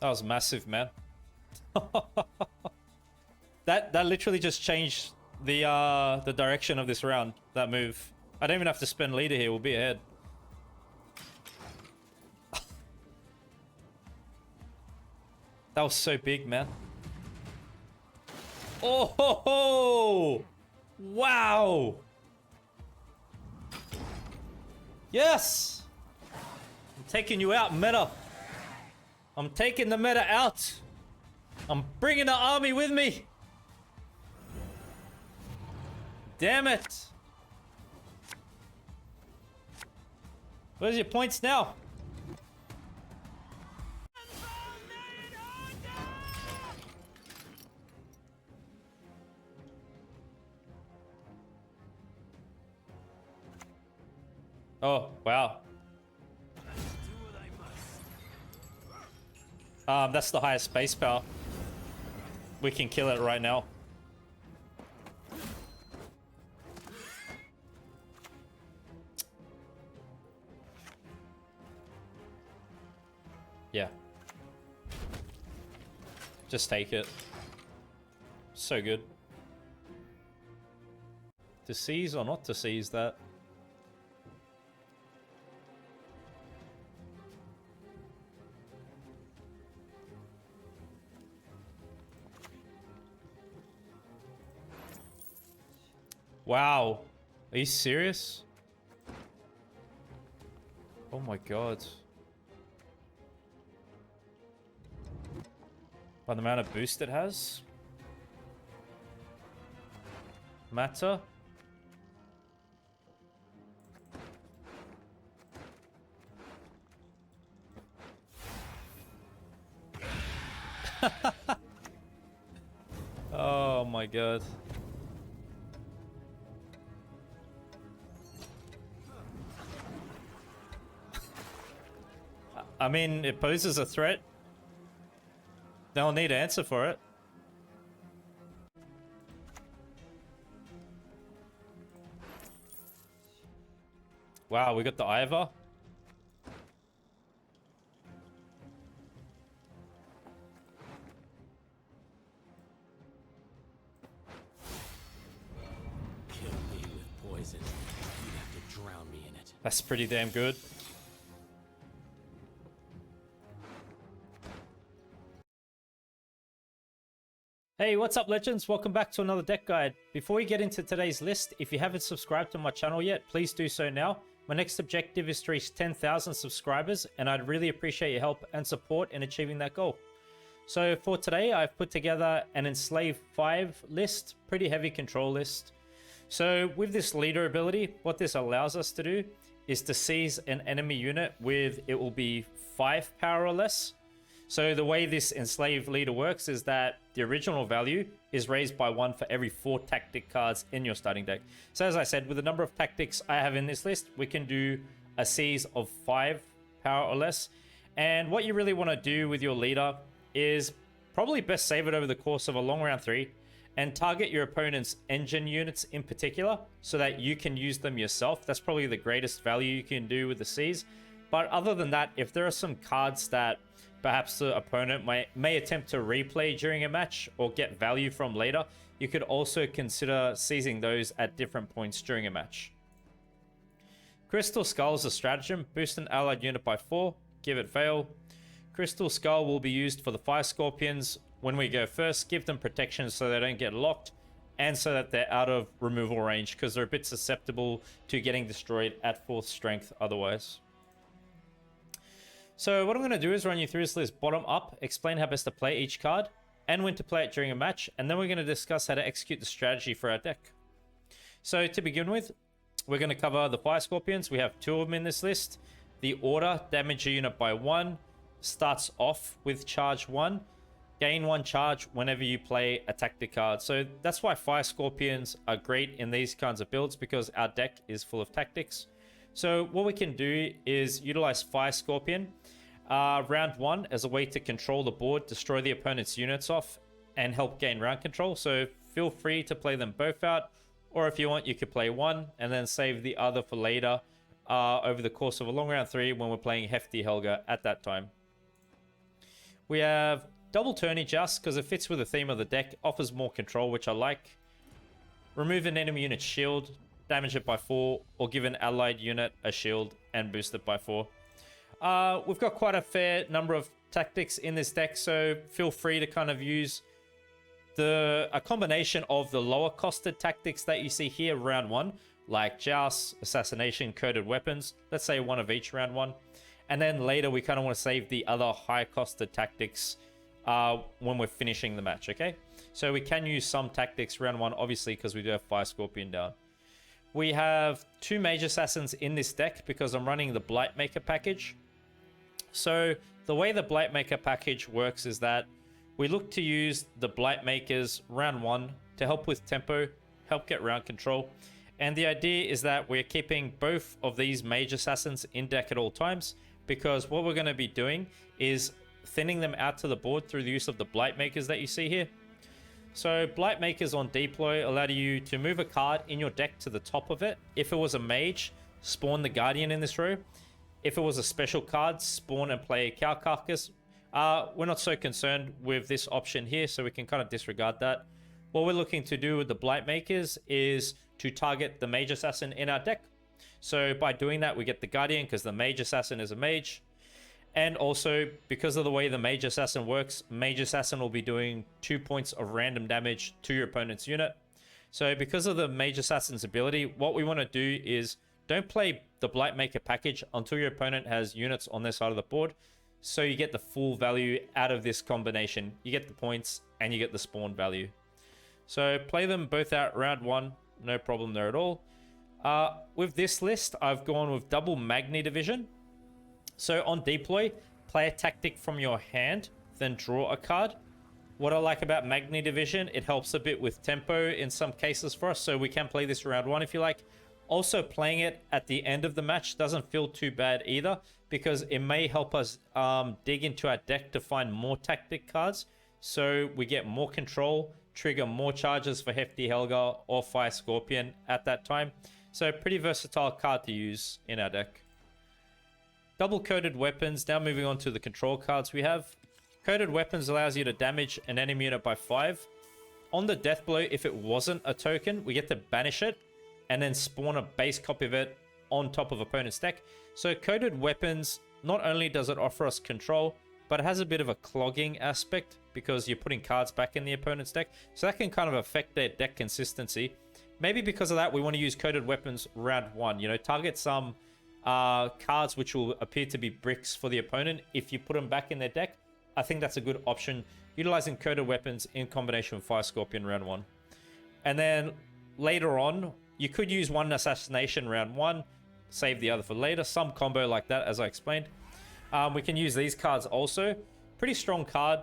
That was massive, man. That literally just changed the direction of this round. That move. I don't even have to spend leader here. We'll be ahead. That was so big, man. Oh ho ho! Wow! Yes! I'm taking you out, meta. I'm taking the meta out. I'm bringing the army with me. Damn it. Where's your points now? Oh, wow. That's the highest base power. We can kill it right now. Yeah. Just take it. So good. To seize or not to seize that? Wow. Are you serious? Oh my god. By the amount of boost it has? Matter? Oh my god. I mean, it poses a threat. They'll need an answer for it. Wow, we got the Ivor. Kill me with poison. You'd have to drown me in it. That's pretty damn good. Hey, what's up, legends? Welcome back to another deck guide. Before we get into today's list, if you haven't subscribed to my channel yet, please do so now. My next objective is to reach 10,000 subscribers, and I'd really appreciate your help and support in achieving that goal. So for today, I've put together an Enslave 5 list, pretty heavy control list. So with this leader ability, what this allows us to do is to seize an enemy unit with, it will be 5 power or less. So the way this Enslave leader works is that the original value is raised by 1 for every 4 tactic cards in your starting deck. So as I said, with the number of tactics I have in this list, we can do a seize of 5 power or less. And what you really want to do with your leader is probably best save it over the course of a long round 3 and target your opponent's engine units in particular so that you can use them yourself. That's probably the greatest value you can do with the seize. But other than that, if there are some cards that perhaps the opponent may attempt to replay during a match or get value from later, you could also consider seizing those at different points during a match. Crystal Skull is a stratagem. Boost an allied unit by 4. Give it fail. Crystal Skull will be used for the Fire Scorpions when we go first. Give them protection so they don't get locked and so that they're out of removal range because they're a bit susceptible to getting destroyed at 4th strength otherwise. So what I'm going to do is run you through this list bottom up, explain how best to play each card, and when to play it during a match, and then we're going to discuss how to execute the strategy for our deck. So to begin with, we're going to cover the Fire Scorpions. We have 2 of them in this list. The order, damage a unit by 1, starts off with charge 1. Gain 1 charge whenever you play a tactic card. So that's why Fire Scorpions are great in these kinds of builds, because our deck is full of tactics. So what we can do is utilize Fire Scorpion round 1 as a way to control the board, destroy the opponent's units off, and help gain round control. So feel free to play them both out, or if you want, you could play one and then save the other for later over the course of a long round 3 when we're playing Hefty Helga at that time. We have double tourney just because it fits with the theme of the deck, offers more control, which I like. Remove an enemy unit's shield, damage it by 4, or give an allied unit a shield and boost it by 4. We've got quite a fair number of tactics in this deck, so feel free to kind of use a combination of the lower costed tactics that you see here round 1, like Joust, Assassination, Coded Weapons. Let's say one of each round 1. And then later we kind of want to save the other high costed tactics when we're finishing the match, okay? So we can use some tactics round 1, obviously, because we do have Fire Scorpion down. We have 2 Mage Assassins in this deck because I'm running the Blightmaker package. So the way the Blightmaker package works is that we look to use the Blightmakers round 1 to help with tempo, help get round control. And the idea is that we're keeping both of these Mage Assassins in deck at all times, because what we're going to be doing is thinning them out to the board through the use of the Blightmakers that you see here. So Blightmakers on deploy allow you to move a card in your deck to the top of it. If it was a mage, spawn the Guardian in this row. If it was a special card, spawn and play a Cow Carcass. We're not so concerned with this option here, so we can kind of disregard that. What we're looking to do with the Blightmakers is to target the Mage Assassin in our deck. So by doing that, we get the Guardian because the Mage Assassin is a mage. And also, because of the way the Mage Assassin works, Mage Assassin will be doing 2 points of random damage to your opponent's unit. So because of the Mage Assassin's ability, what we want to do is don't play the Blightmaker package until your opponent has units on their side of the board. So you get the full value out of this combination. You get the points and you get the spawn value. So play them both out round 1. No problem there at all. With this list, I've gone with double Magni Division. So on deploy, play a tactic from your hand, then draw a card. What I like about Magni Division, it helps a bit with tempo in some cases for us, so we can play this round 1 if you like. Also, playing it at the end of the match doesn't feel too bad either, because it may help us dig into our deck to find more tactic cards, so we get more control, trigger more charges for Hefty Helga or Fire Scorpion at that time. So pretty versatile card to use in our deck. Double Coded Weapons. Now moving on to the control cards we have. Coded Weapons allows you to damage an enemy unit by 5. On the death blow, if it wasn't a token, we get to banish it and then spawn a base copy of it on top of opponent's deck. So Coded Weapons, not only does it offer us control, but it has a bit of a clogging aspect because you're putting cards back in the opponent's deck. So that can kind of affect their deck consistency. Maybe because of that, we want to use Coded Weapons round 1. You know, target some cards which will appear to be bricks for the opponent. If you put them back in their deck, I think that's a good option, utilizing Coded Weapons in combination with Fire Scorpion round 1. And then later on, you could use one Assassination round 1, save the other for later. Some combo like that, as I explained. We can use these cards also. Pretty strong card.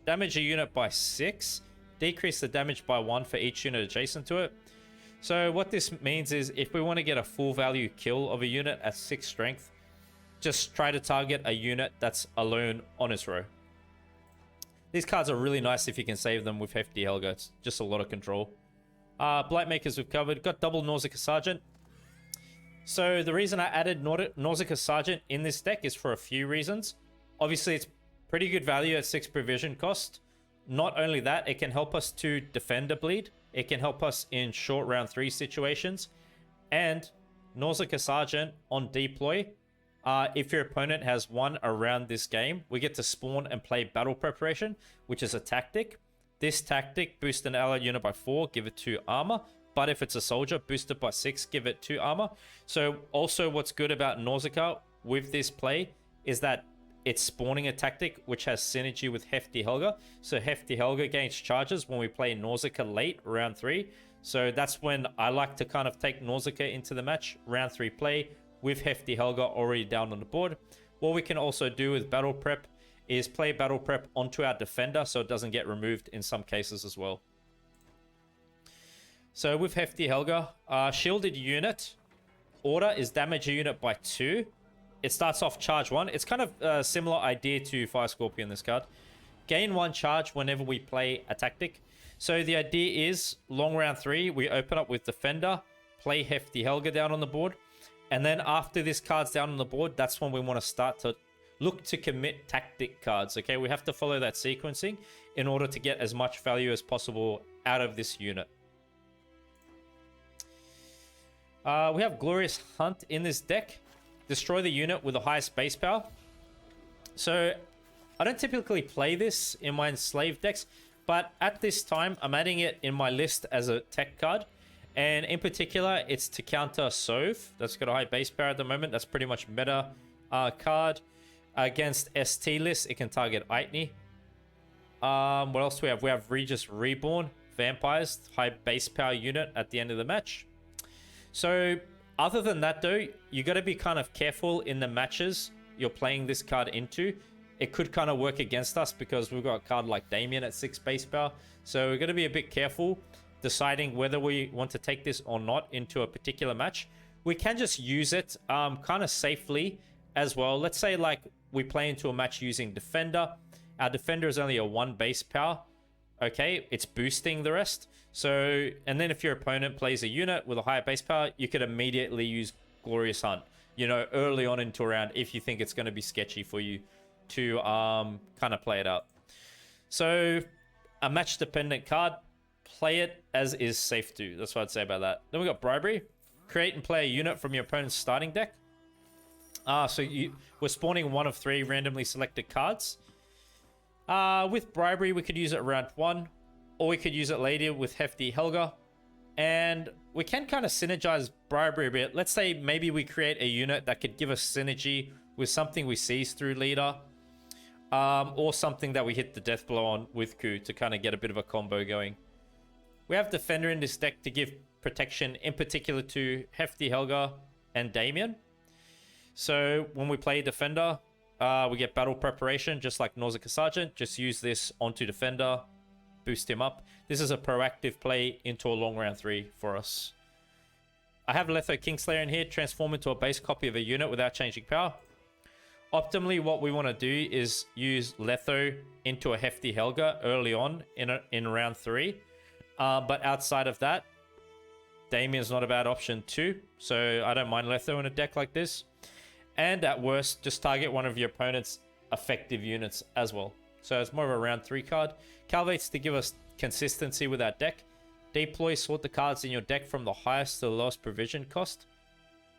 Damage a unit by 6. Decrease the damage by 1 for each unit adjacent to it. So what this means is if we want to get a full value kill of a unit at 6 strength, just try to target a unit that's alone on its row. These cards are really nice if you can save them with Hefty Helga. It's just a lot of control. Blightmakers we've covered. Got double Nausicaa Sergeant. So the reason I added Nausicaa Sergeant in this deck is for a few reasons. Obviously, it's pretty good value at 6 provision cost. Not only that, it can help us to defend a bleed. It can help us in short round 3 situations. And Nausicaa Sergeant on deploy, if your opponent has one around this game, we get to spawn and play Battle Preparation, which is a tactic. This tactic boosts an allied unit by 4, give it 2 armor. But if it's a soldier, boost it by 6, give it 2 armor. So also what's good about Nausicaa with this play is that it's spawning a tactic which has synergy with Hefty Helga. So Hefty Helga gains charges when we play Nausicaa late, round 3. So that's when I like to kind of take Nausicaa into the match, round 3 play, with Hefty Helga already down on the board. What we can also do with Battle Prep is play Battle Prep onto our defender so it doesn't get removed in some cases as well. So with Hefty Helga, shielded unit order is damage a unit by 2. It starts off charge 1. It's kind of a similar idea to Fire Scorpion, this card. Gain 1 charge whenever we play a tactic. So the idea is, long round 3, we open up with Defender, play Hefty Helga down on the board. And then after this card's down on the board, that's when we want to start to look to commit tactic cards. Okay, we have to follow that sequencing in order to get as much value as possible out of this unit. We have Glorious Hunt in this deck. Destroy the unit with the highest base power. So I don't typically play this in my Enslave decks, but at this time I'm adding it in my list as a tech card. And in particular, it's to counter Sove. That's got a high base power at the moment. That's pretty much meta card. Against ST lists, it can target Eitni. What else do we have? We have Regis Reborn, Vampires, high base power unit at the end of the match. So other than that though, you got to be kind of careful in the matches you're playing this card into. It could kind of work against us because we've got a card like Damien at 6 base power. So we're going to be a bit careful deciding whether we want to take this or not into a particular match. We can just use it kind of safely as well. Let's say like we play into a match using Defender. Our Defender is only a 1 base power. Okay, it's boosting the rest. So, and then if your opponent plays a unit with a higher base power, you could immediately use Glorious Hunt, you know, early on into a round if you think it's going to be sketchy for you to kind of play it out. So, a match-dependent card, play it as is safe to. That's what I'd say about that. Then we got Bribery. Create and play a unit from your opponent's starting deck. So we're spawning 1 of 3 randomly selected cards. With Bribery, we could use it round 1, or we could use it later with Hefty Helga. And we can kind of synergize Bribery a bit. Let's say maybe we create a unit that could give us synergy with something we seize through leader, or something that we hit the death blow on with Ku to kind of get a bit of a combo going. We have Defender in this deck to give protection, in particular to Hefty Helga and Damien. So when we play Defender, we get Battle Preparation, just like Nausicaa Sergeant. Just use this onto Defender, boost him up. This is a proactive play into a long round 3 for us. I have Letho Kingslayer in here, transform into a base copy of a unit without changing power. Optimally, what we want to do is use Letho into a Hefty Helga early on in round 3. But outside of that, Damien's not a bad option too. So I don't mind Letho in a deck like this. And at worst, just target one of your opponent's effective units as well. So it's more of a round 3 card. Calvate's to give us consistency with our deck. Deploy, sort the cards in your deck from the highest to the lowest provision cost.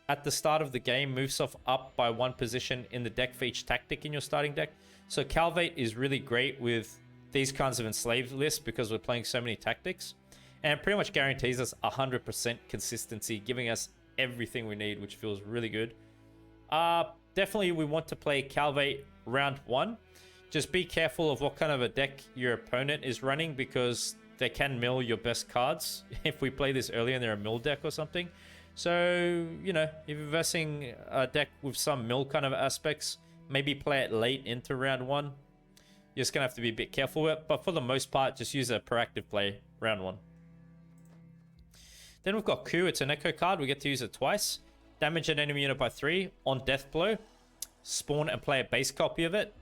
At the start of the game, move stuff up by 1 position in the deck for each tactic in your starting deck. So Calvate is really great with these kinds of enslaved lists because we're playing so many tactics. And it pretty much guarantees us 100% consistency, giving us everything we need, which feels really good. Definitely we want to play Calvate round 1. Just be careful of what kind of a deck your opponent is running because they can mill your best cards if we play this early and they're a mill deck or something. So, you know, if you're versing a deck with some mill kind of aspects, maybe play it late into round 1. You're just going to have to be a bit careful with it. But for the most part, just use a proactive play round 1. Then we've got Ku. It's an echo card. We get to use it twice. Damage an enemy unit by 3 on death blow. Spawn and play a base copy of it.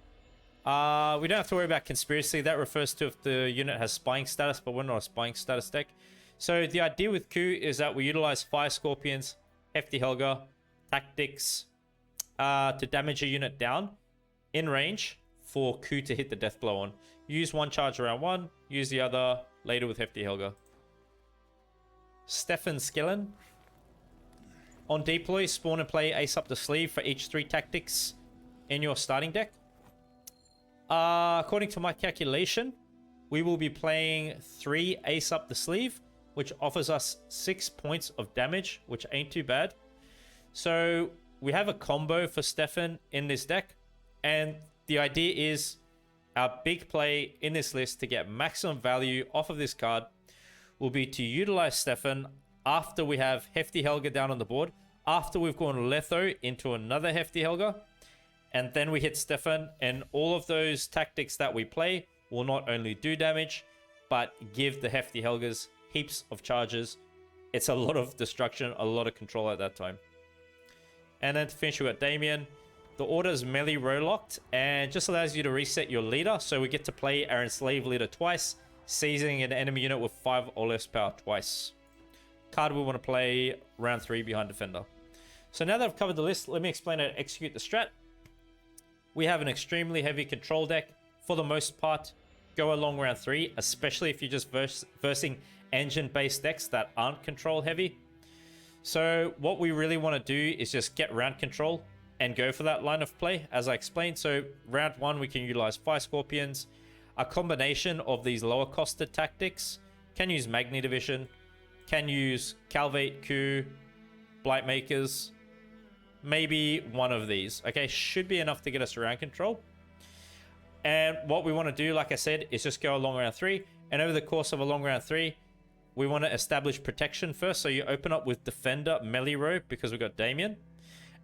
We don't have to worry about conspiracy. That refers to if the unit has spying status, but we're not a spying status deck. So the idea with Ku is that we utilize Fire Scorpions, Hefty Helga, Tactics to damage a unit down in range for Ku to hit the death blow on. Use 1 charge around 1, use the other later with Hefty Helga. Stefan Skillen. On deploy, spawn and play Ace Up the Sleeve for each 3 tactics in your starting deck. According to my calculation, we will be playing 3 Ace Up the Sleeve, which offers us 6 points of damage, which ain't too bad. So we have a combo for Stefan in this deck, and the idea is our big play in this list to get maximum value off of this card will be to utilize Stefan after we have Hefty Helga down on the board, after we've gone Letho into another Hefty Helga, and then we hit Stefan, and all of those tactics that we play will not only do damage, but give the Hefty Helgas heaps of charges. It's a lot of destruction, a lot of control at that time. And then to finish, we got Damien. The order is melee row locked and just allows you to reset your leader. So we get to play our Enslave leader twice, seizing an enemy unit with 5 or less power twice. Card we want to play round 3 behind Defender. So now that I've covered the list, let me explain how to execute the strat. we have an extremely heavy control deck. For the most part, go along round 3, especially if you're just versing engine-based decks that aren't control heavy. So what we really want to do is just get round control and go for that line of play, as I explained. So round 1, we can utilize Fire Scorpions. A combination of these lower costed tactics. Can use Magni Division, can use Calvate, Coup, Blightmakers. Maybe one of these. Okay, should be enough to get us around control. And what we want to do, like I said, is just go along round 3. And over the course of a long round 3, we want to establish protection first. So you open up with Defender, melee row, because we've got Damien.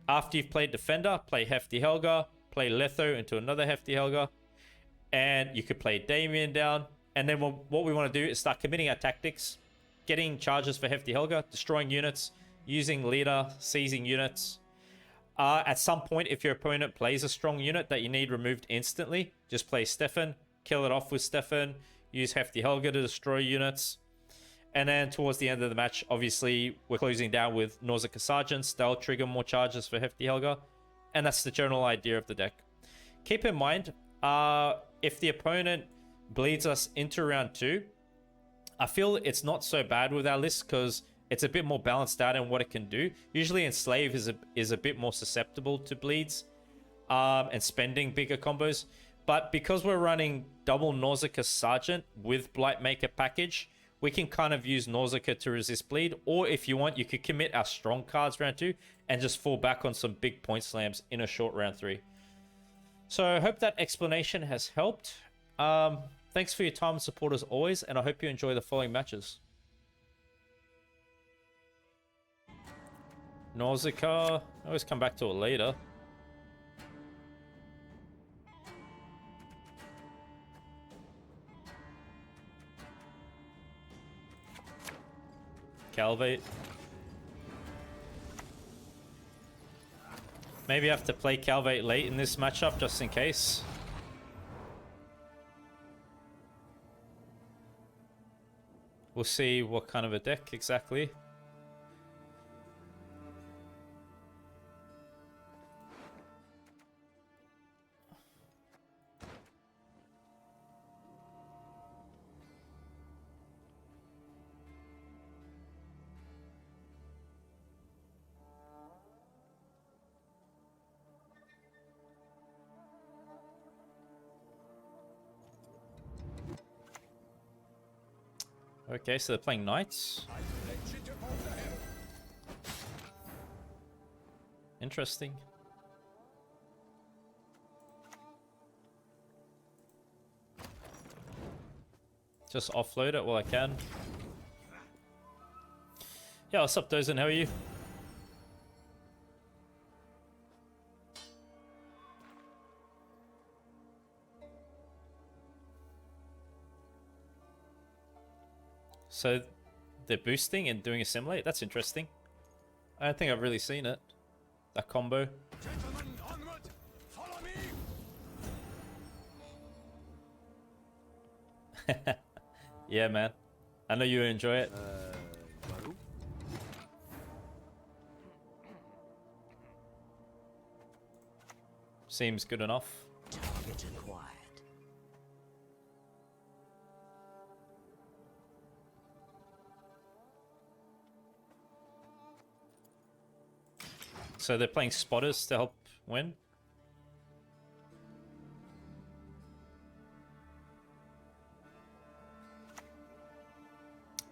After you've played Defender, play Hefty Helga, play Letho into another Hefty Helga. And you could play Damien down. And then what we want to do is start committing our tactics. Getting charges for Hefty Helga, destroying units, using leader, seizing units. At some point, if your opponent plays a strong unit that you need removed instantly, just play Stefan, kill it off with Stefan, use Hefty Helga to destroy units. And then towards the end of the match, obviously, we're closing down with Nausicaa Sergeants. They'll trigger more charges for Hefty Helga. And that's the general idea of the deck. Keep in mind, if the opponent bleeds us into round 2, I feel it's not so bad with our list because it's a bit more balanced out in what it can do. Usually Enslave is a bit more susceptible to bleeds and spending bigger combos. But because we're running double Nausicaa Sergeant with Blightmaker package, we can kind of use Nausicaa to resist bleed. Or if you want, you could commit our strong cards round 2 and just fall back on some big point slams in a short round 3. So I hope that explanation has helped. Thanks for your time and support as always, and I hope you enjoy the following matches. Nausicaa. I always come back to it later. Calvate. Maybe I have to play Calvate late in this matchup just in case. We'll see what kind of a deck exactly. Okay, so they're playing knights. Interesting. Just offload it while I can. Yeah, what's up, Dozen? How are you? So they're boosting and doing assimilate? That's interesting. I don't think I've really seen it. That combo. Gentlemen, onward! Follow me! Yeah, man. I know you enjoy it. Seems good enough. Target acquired. So they're playing spotters to help win.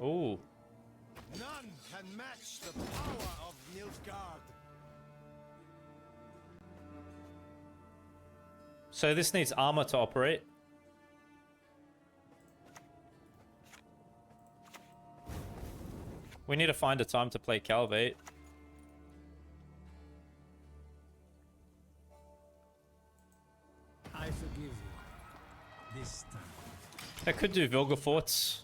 Ooh. None can match the power of Nilfgaard. So this needs armor to operate. We need to find a time to play Calvate. I forgive you. This time. I could do Vilgefortz.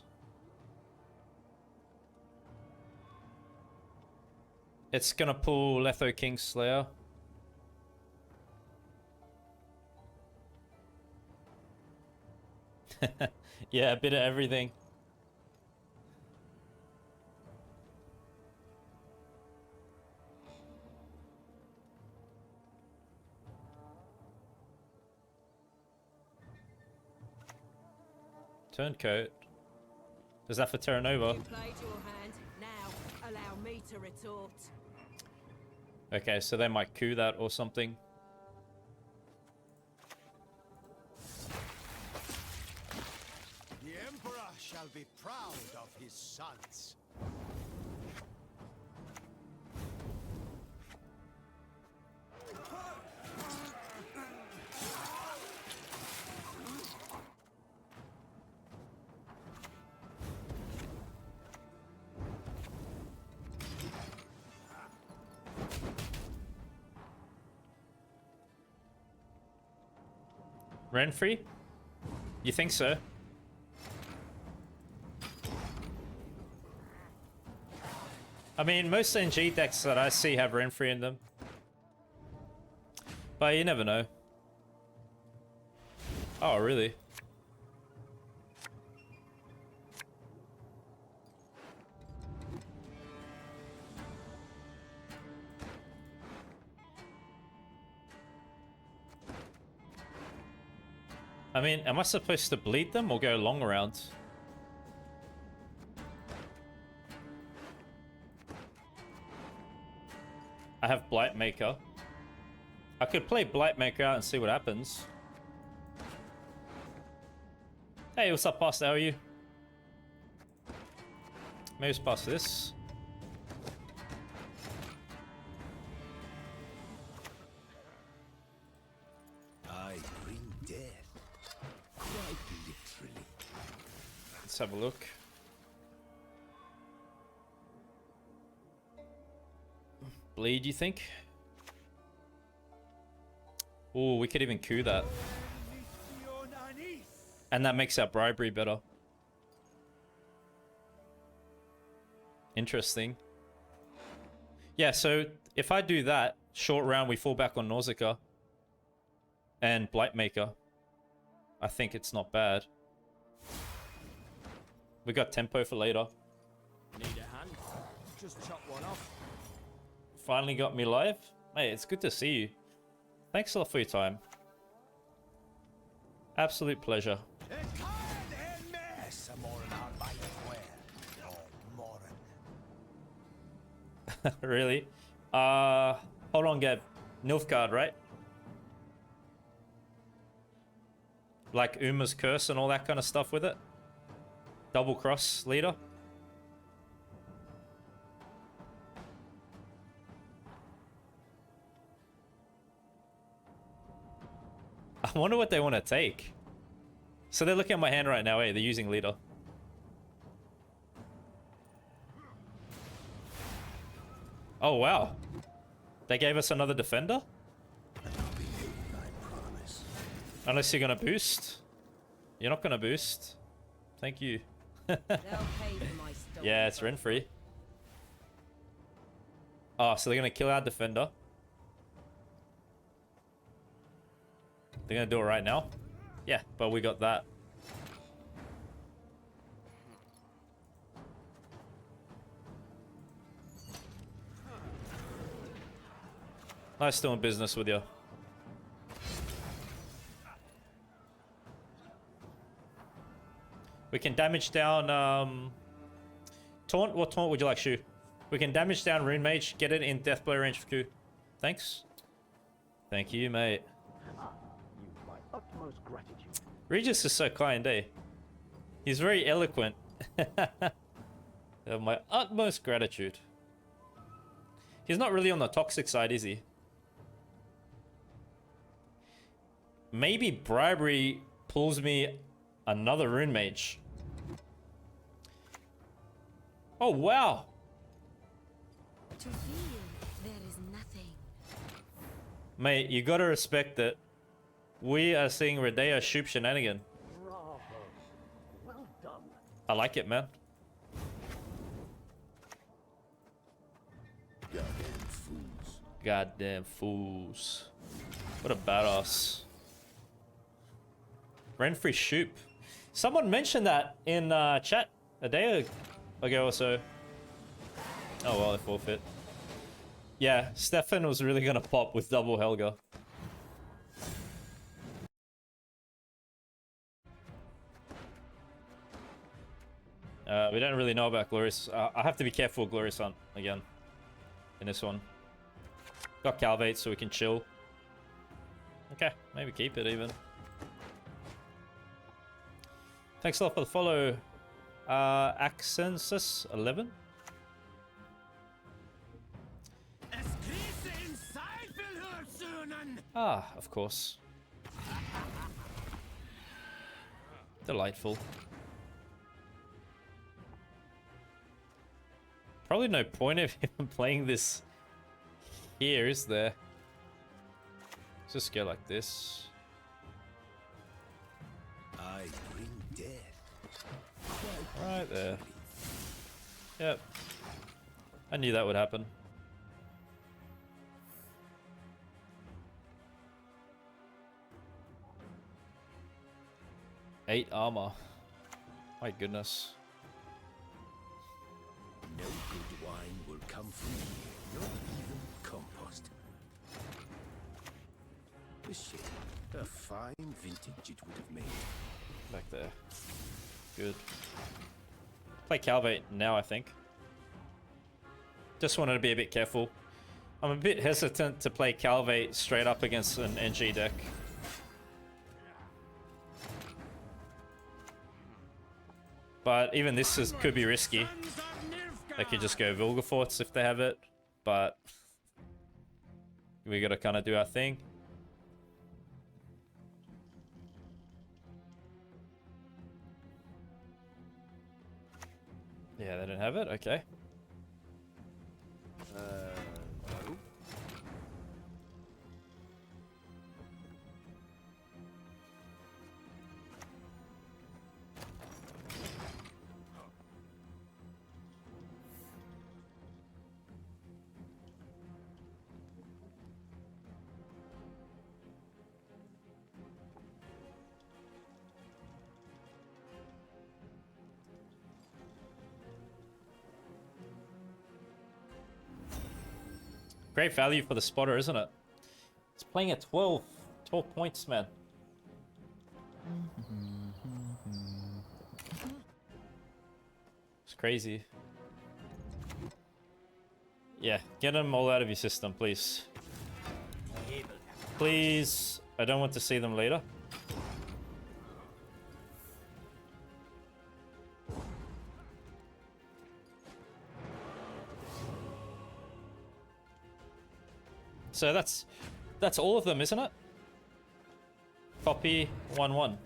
It's gonna pull Letho Kingslayer. Yeah, a bit of everything. Turncoat. Is that for Terra Nova? You played your hand. Now, allow me to retort. Okay, so they might coup that or something. The Emperor shall be proud of his sons. Renfrey? You think so? I mean, most NG decks that I see have Renfrey in them. But you never know. Oh, really? I mean, am I supposed to bleed them or go long around? I have Blightmaker. I could play Blightmaker out and see what happens. Hey, what's up, Pastor? How are you? Maybe it's past this. I bring death. Quite literally. Let's have a look. Bleed, you think? Oh, we could even coup that. And that makes our bribery better. Interesting. Yeah, so if I do that, short round we fall back on Nausicaa and Blightmaker. I think it's not bad. We got tempo for later. Need a hand? Just chop one off. Finally got me live. Mate, it's good to see you. Thanks a lot for your time. Absolute pleasure. Really? Hold on, Gab. Nilfgaard, right? Like Uma's curse and all that kind of stuff with it. Double cross leader. I wonder what they want to take. So they're looking at my hand right now, eh? They're using leader. Oh, wow. They gave us another defender? Unless you're going to boost. You're not going to boost. Thank you. Yeah, it's Renfrey. Oh, so they're going to kill our defender. They're going to do it right now? Yeah, but we got that. Nice doing business with you. We can damage down taunt. What taunt would you like, Shu? We can damage down Rune Mage, get it in Deathblow range for Q. Thanks. Thank you, mate. My utmost gratitude. Regis is so kind, eh? He's very eloquent. My utmost gratitude. He's not really on the toxic side, is he? Maybe bribery pulls me another Rune Mage. Oh, wow. To feel there is nothing. Mate, you gotta respect it. We are seeing Redea shoot shenanigan. Bravo. Well done. I like it, man. Goddamn fools. Goddamn fools. What a badass. Renfrey Shoop. Someone mentioned that in chat a day ago or so. Oh well, I forfeit. Yeah, Stefan was really gonna pop with double Helga. We don't really know about Glorious. I have to be careful with Glorious Hunt again in this one. Got Calvate so we can chill. Okay, maybe keep it even. Thanks a lot for the follow. Accensus 11. Ah, of course. Delightful. Probably no point of him playing this here, is there? Let's just go like this. I bring death. Right there. Yep. I knew that would happen. Eight armor. My goodness. No good wine will come from here, not even compost. The shit. A fine vintage it would have made. Back there. Good. Play Calvate now, I think. Just wanted to be a bit careful. I'm a bit hesitant to play Calvate straight up against an NG deck. But even this could be risky. They could just go Vilgefortz if they have it. But we gotta kind of do our thing. Yeah, they don't have it? Okay. No. Great value for the spotter, isn't it? It's playing at 12 points, man. It's crazy. Yeah, get them all out of your system, please. Please. I don't want to see them later. So that's all of them, isn't it? Copy 1-1.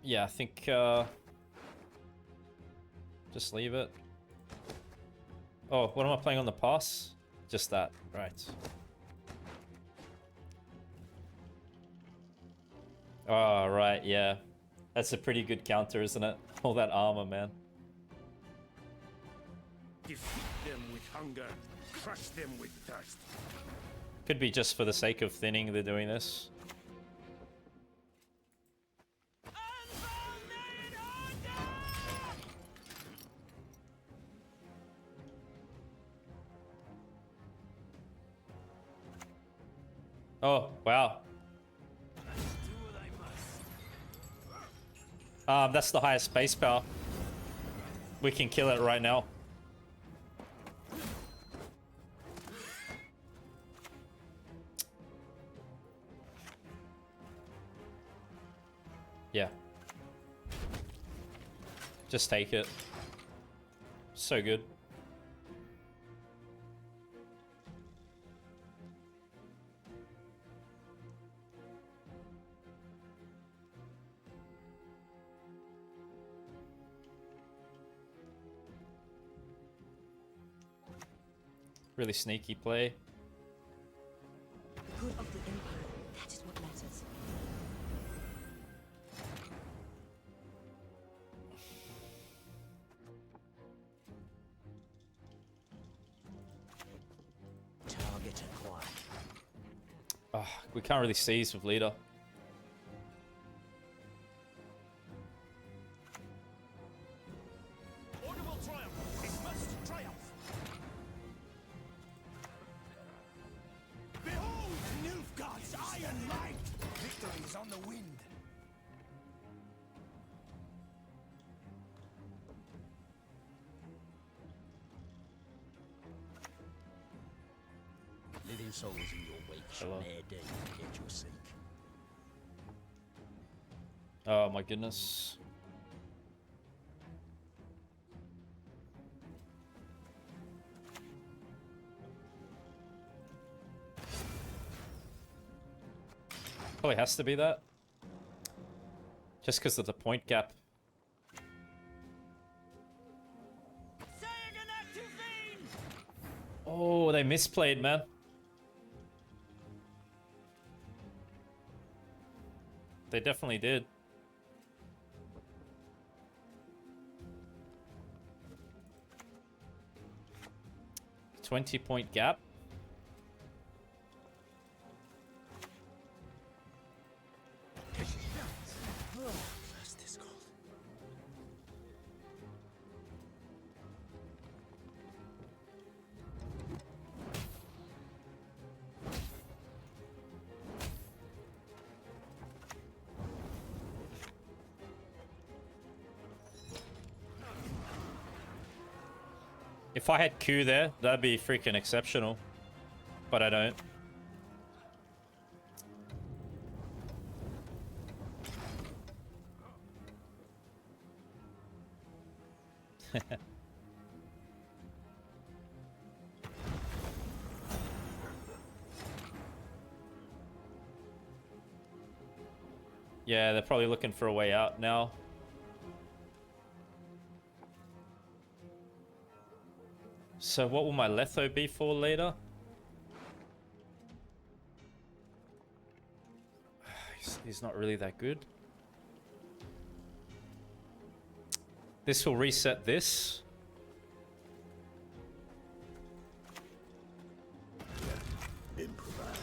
Yeah, I think just leave it. Oh, what am I playing on the pass? Just that, right. Oh, right, yeah. That's a pretty good counter, isn't it? All that armor, man. Defeat them with hunger, crush them with thirst. Could be just for the sake of thinning they're doing this. Oh, wow. That's the highest base power. We can kill it right now. Yeah. Just take it. So good. Really sneaky play. Good of the Empire. That is what matters. Target acquired. Oh, we can't really seize with leader. Audible triumph. It must triumph. on the wind. Living souls in your wake shall Hello. ne'er dare you forget your sake. Oh my goodness. Probably has to be that. Just because of the point gap. Oh, they misplayed, man. They definitely did. .20 gap. First is cold. If I had Q there, that'd be freaking exceptional. But I don't. Yeah, they're probably looking for a way out now. So what will my Letho be for later? He's not really that good. This will reset this. Improvise.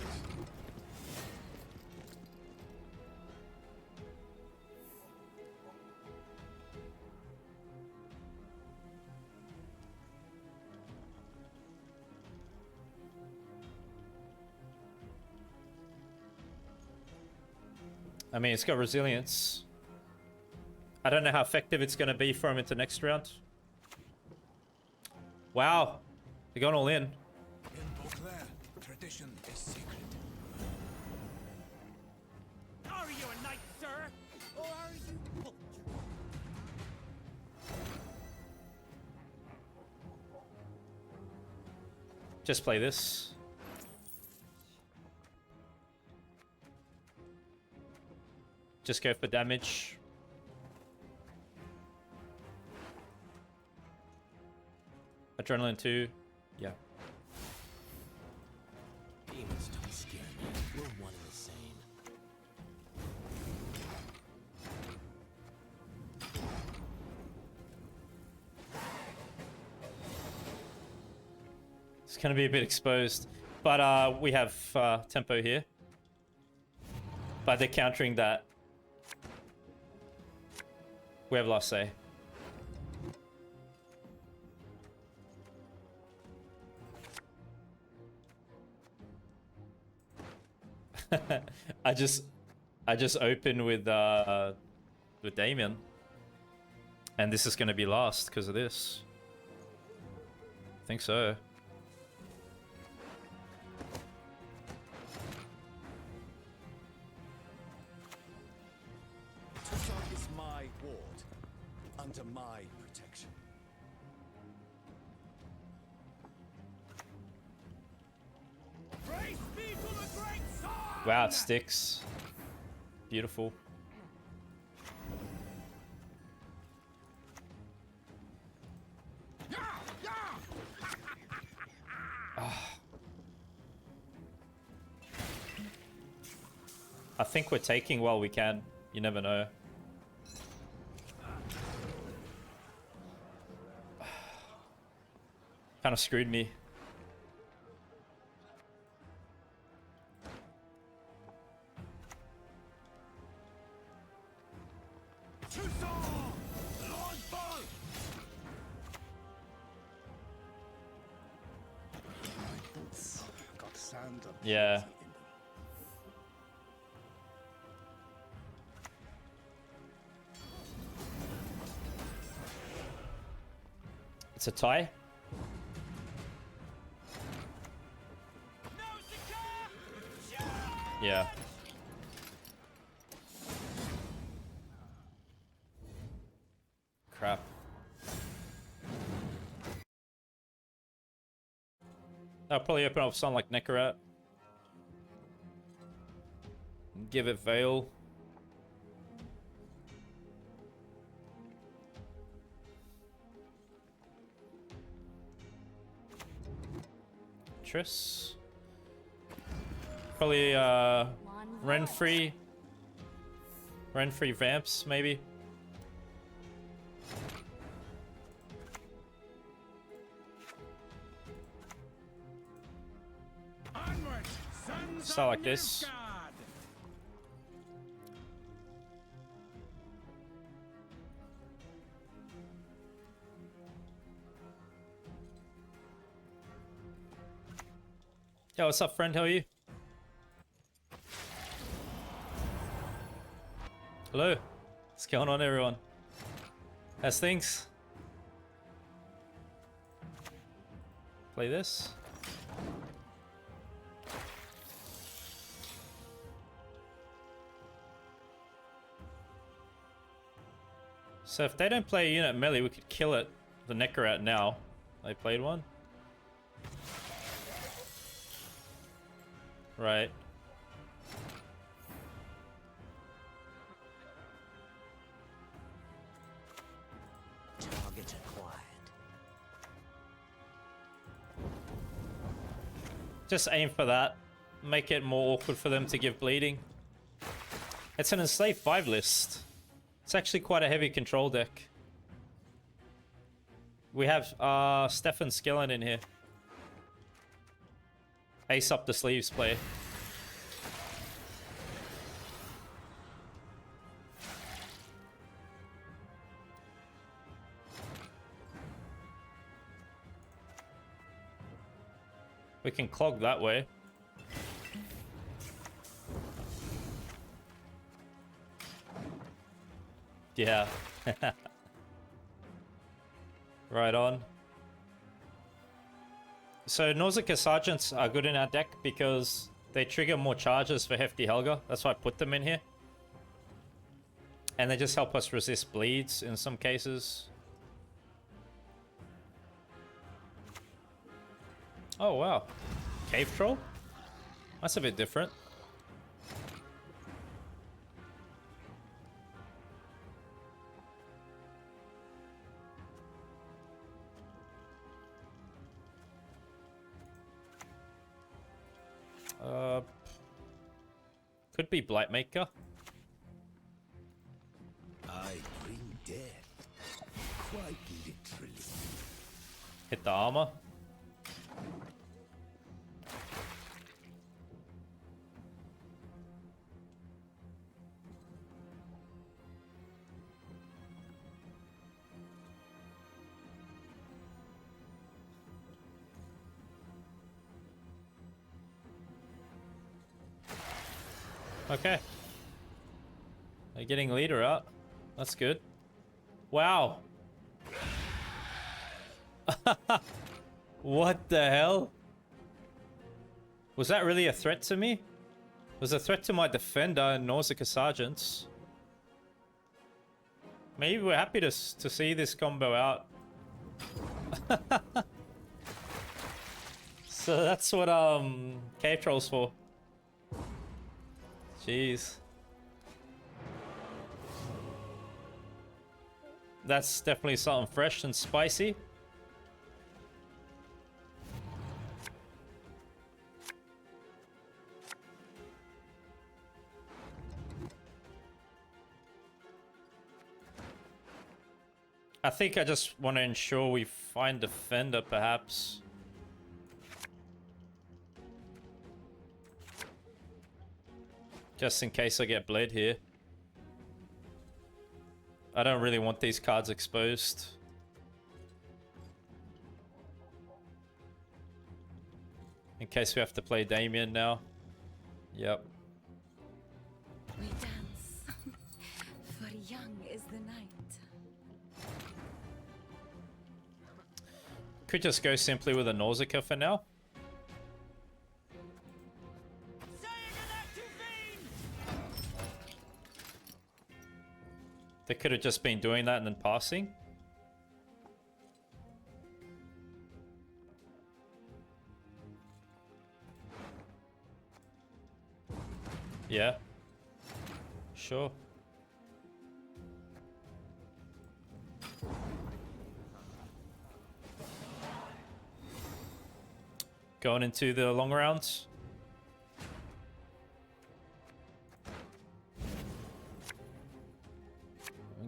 I mean, it's got resilience. I don't know how effective it's going to be for him into next round. Wow. They're going all in. In Beauclair, tradition is secret. Are you a knight, sir? Or are you poultry? Just play this. Just go for damage. Adrenaline 2. Yeah. Demons don't scare me. We're one and the same. It's going to be a bit exposed. But we have tempo here. But they're countering that. We have last say. I just opened with Damien, and this is going to be last because of this. I think so. Tucson is my ward, under my protection. Praise be to the great sun! Wow, it sticks. Beautiful. I think we're taking while we can. You never know. Kind of screwed me. Got sand of Yeah. plenty in them. It's a tie. Yeah. Crap. I'll probably open up something like Nilfgaard. Give it Veil. Triss. Probably Renfrey. Renfrey Vamps, maybe. Start like this. Yo, what's up, friend? How are you? Hello. What's going on, everyone? How's things? Play this. So if they don't play a unit melee, we could kill it. The Nilfgaard now. They played one. Right. Target acquired. Just aim for that. Make it more awkward for them to give bleeding. It's an Enslave 5 list. It's actually quite a heavy control deck. We have Stefan Skillen in here. Ace up the sleeves play. We can clog that way. Yeah. Right on. So Nausicaa Sergeants are good in our deck because they trigger more charges for Hefty Helga. That's why I put them in here. And they just help us resist bleeds in some cases. Oh wow. Cave Troll? That's a bit different. Could be Blightmaker. I bring death, quite literally. Hit the armor. Okay. They're getting leader out. That's good. Wow. What the hell? Was that really a threat to me? It was a threat to my defender and Nausicaa Sergeants. Maybe we're happy to see this combo out. So that's what Cave Troll's for. Jeez. That's definitely something fresh and spicy. I think I just want to ensure we find Defender, perhaps. Just in case I get bled here. I don't really want these cards exposed. In case we have to play Damien now. Yep. We dance, for young is the night. Could just go simply with a Nausicaa for now. They could have just been doing that and then passing. Yeah. Sure. Going into the long rounds.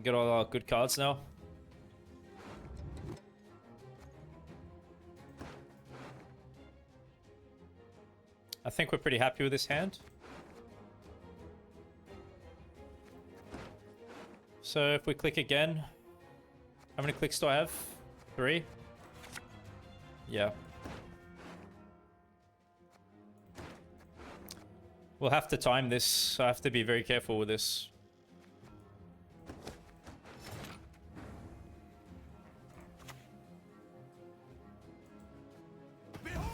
Get all our good cards now. I think we're pretty happy with this hand. So if we click again, how many clicks do I have? 3? Yeah. We'll have to time this, so I have to be very careful with this. Behold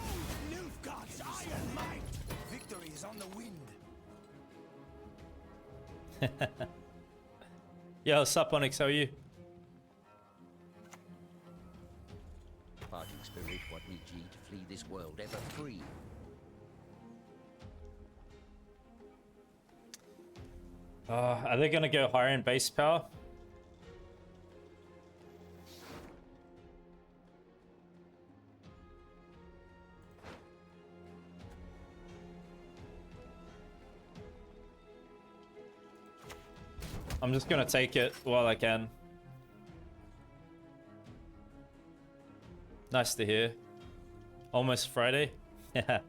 Nilfgaard's iron might! Victory is on the wind. Yeah, what's up, Onyx? How are you? Parting spirit, what need ye to flee this world ever free? Are they gonna go higher in base power? I'm just gonna take it while I can. Nice to hear. Almost Friday. Yeah,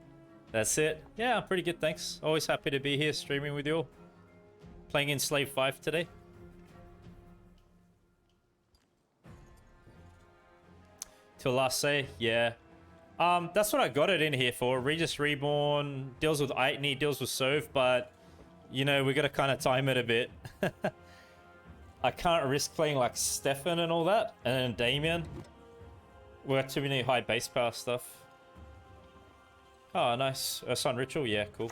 that's it. Yeah, I'm pretty good, thanks. Always happy to be here streaming with you all. Playing Enslave 5 today. Till last say, yeah. That's what I got it in here for. Regis Reborn deals with Itany, deals with Sove, but you know, we gotta kind of time it a bit. I can't risk playing like Stefan and all that, and then Damien. We got too many high base power stuff. Oh, nice. Sun Ritual, yeah, cool.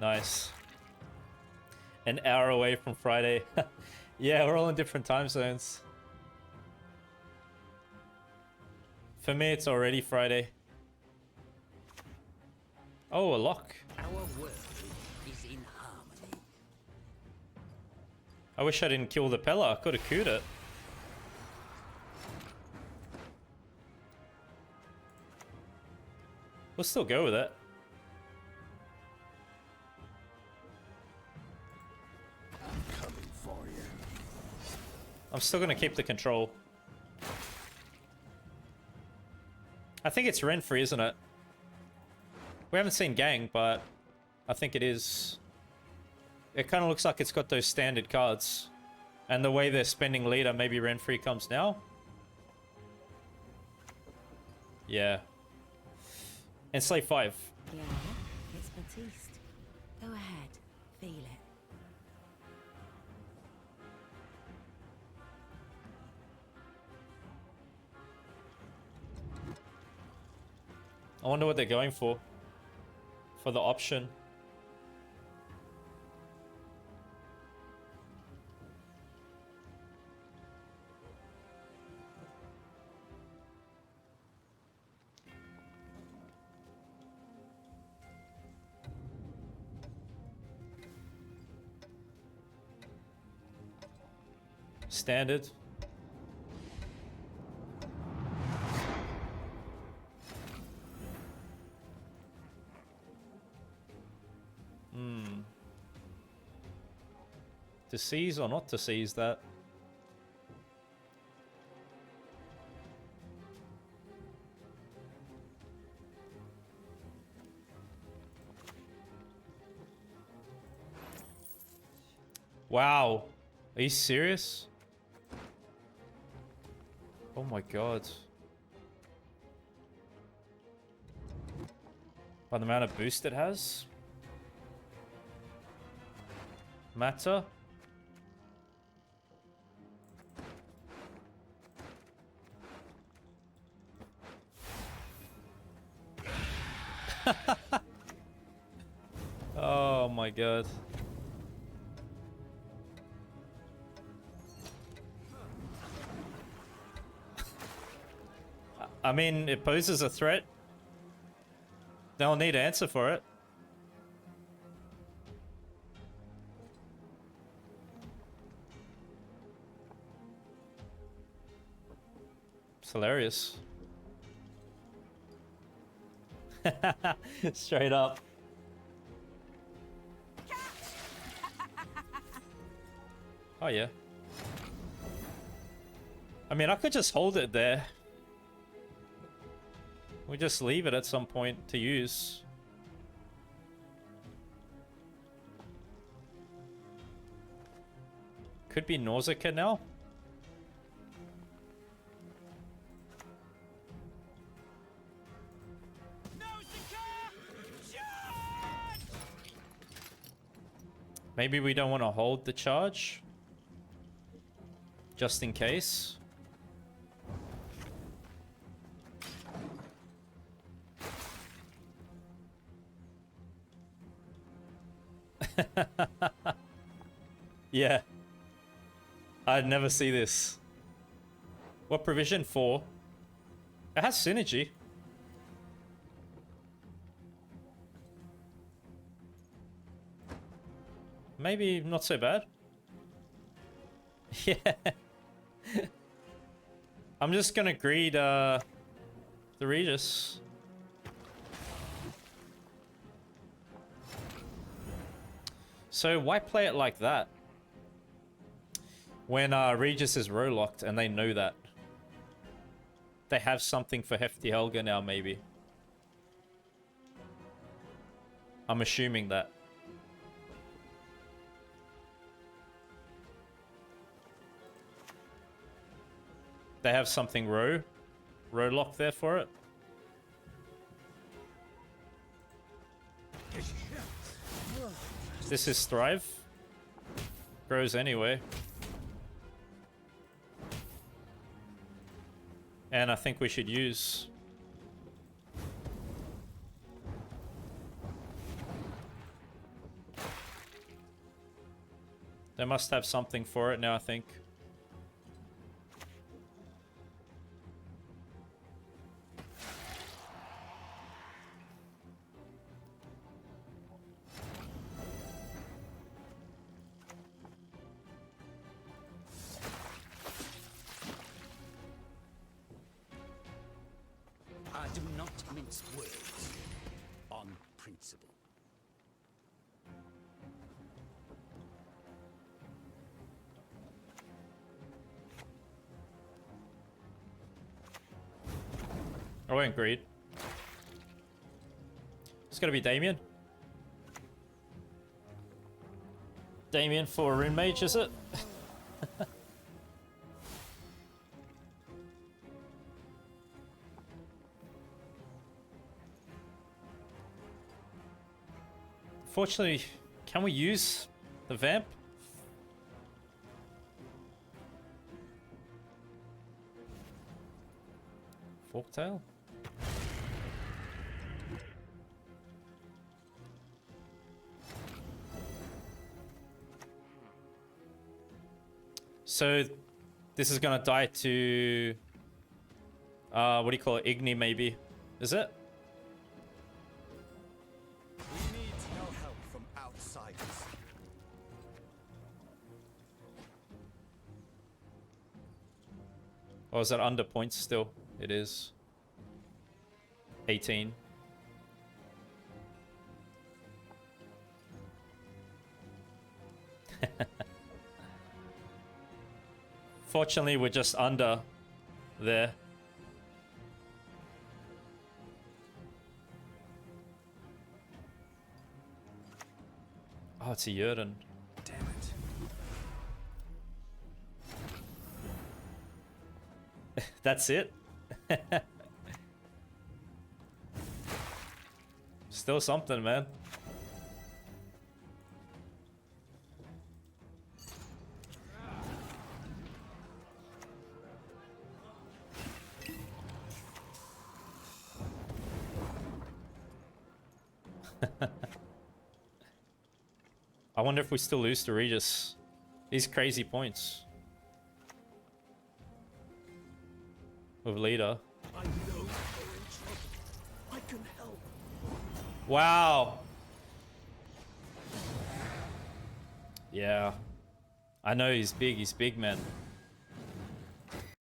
Nice. An hour away from Friday. Yeah, we're all in different time zones. For me, it's already Friday. Oh, a lock. Our world is in harmony. I wish I didn't kill the Pella. I could have queued it. We'll still go with it. I'm still going to keep the control. I think it's Renfrey, isn't it? We haven't seen Gang, but I think it is. It kind of looks like it's got those standard cards. And the way they're spending leader, maybe Renfrey comes now? Yeah. Enslave 5. Yeah, it's Baptiste. Go ahead, feel it. I wonder what they're going for the option. Standard. To seize or not to seize that? Wow. Are you serious? Oh my god. By the amount of boost it has. Matter. Oh my god. I mean, it poses a threat. They'll need to answer for it. It's hilarious. Straight up. Oh yeah. I mean, I could just hold it there. We just leave it at some point to use. Could be Nausicaa now. Maybe we don't want to hold the charge. Just in case. Yeah. I'd never see this. What provision? 4. It has synergy. Maybe not so bad. Yeah. I'm just gonna greed the Regis. So why play it like that? When Regis is row locked and they know that. They have something for Hefty Helga now, maybe. I'm assuming that. They have something row locked there for it. This is Thrive. Grows anyway. And I think we should use. They must have something for it now, I think. I do not mince words on principle. I won't greed. It's gonna be Damien. Damien for Rune Mage, is it? Fortunately, can we use the Vamp? Forktail? So, this is gonna die to... what do you call it? Igni, maybe. Is it? We need no help from outsiders. Or is that under points still? It is. 18. Fortunately, we're just under there. Oh, it's a Yurden. Damn it. That's it? Still something, man. I wonder if we still lose to Regis. These crazy points. With leader. I know you're in trouble. I can help. Wow. Yeah. I know he's big, man.